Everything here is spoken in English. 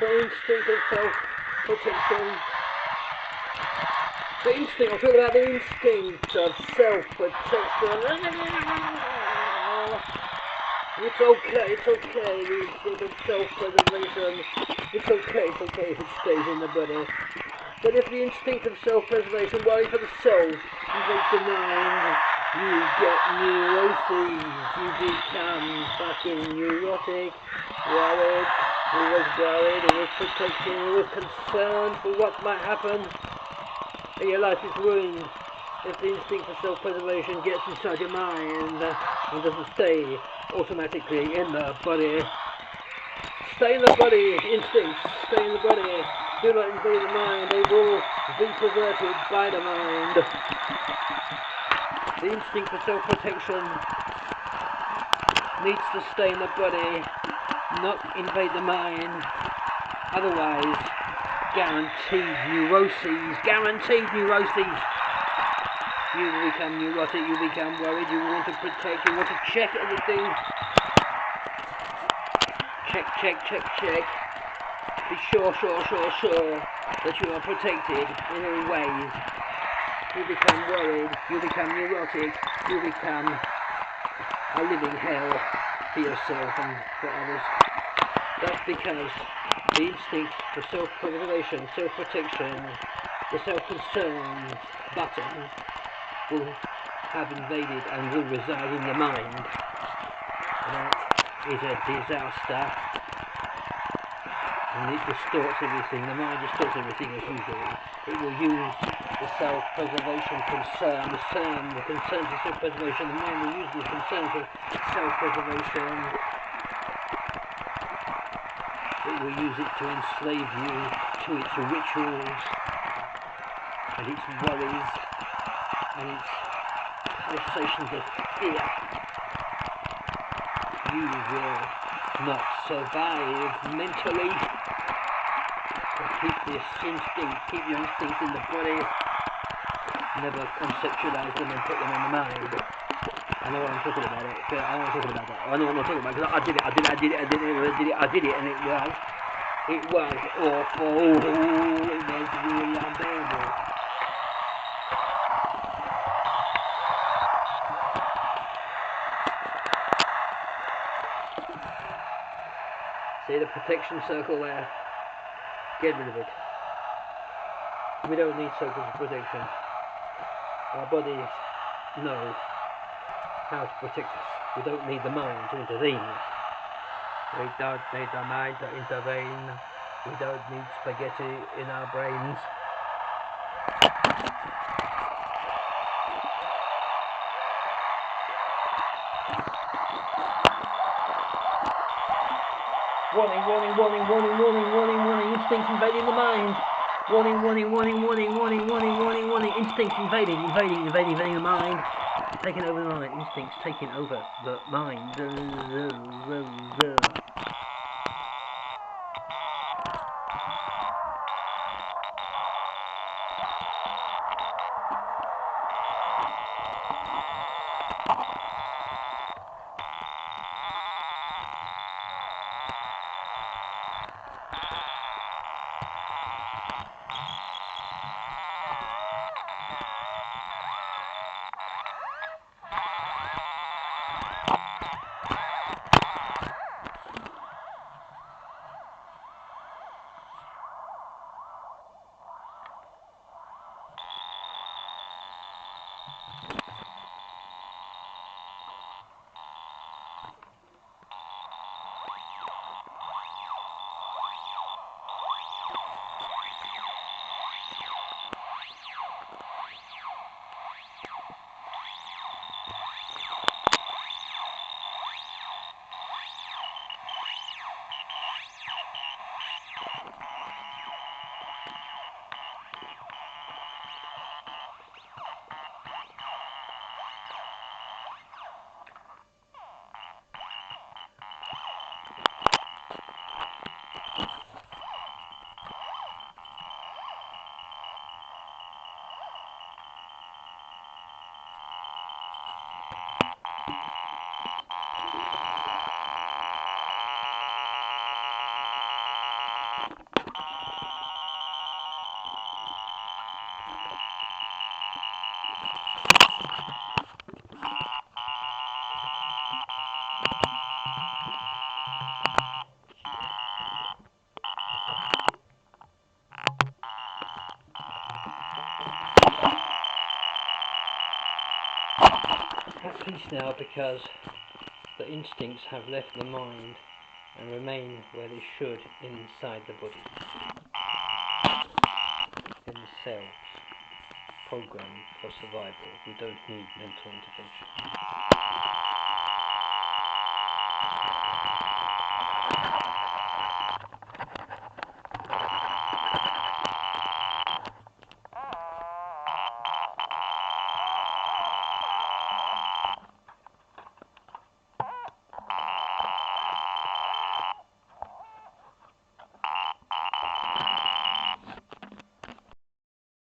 The instinct of self-protection. The instinct, I'm talking about the instinct of self-protection. It's okay, the instinct of self-preservation. It's okay if it stays in the body. But if the instinct of self-preservation worries for the soul, invades the mind, you get neuroses, you become fucking neurotic, worried, always protecting, always concerned for what might happen. And your life is ruined if the instinct for self-preservation gets inside your mind and doesn't stay automatically in the body. Stay in the body, instincts, stay in the body. Do not invade the mind, they will be perverted by the mind. The instinct for self-protection needs to stay in the body, not invade the mind. Otherwise, guaranteed neuroses. You become neurotic, you become worried, you want to protect, you want to check everything. Check. Be sure that you are protected in all ways. You become worried, you become neurotic, you become a living hell for yourself and for others. That's because the instinct for self-preservation, self-protection, the self-concern button will have invaded and will reside in your mind. That is a disaster. And it distorts everything. The mind distorts everything as usual. It will use the self-preservation concern, the concern for self-preservation. The mind will use the concern for self-preservation. It will use it to enslave you to its rituals and its worries and its pulsations of fear. You will not survive mentally. Keep your instincts in the body. Never conceptualize them and put them in the mind. I know what I'm talking about. I know what I'm talking about because I did it, and it was awful. It was really unbearable. See the protection circle there? Get rid of it. We don't need circles of protection. Our bodies know how to protect us. We don't need the mind to intervene. We don't need the mind to intervene. We don't need spaghetti in our brains. Warning, instincts invading the mind. Warning, instincts invading the mind. Taking over the mind, instincts taking over the mind. At peace now, because the instincts have left the mind and remain where they should inside the body, in the cells, programmed for survival. We don't need mental intervention.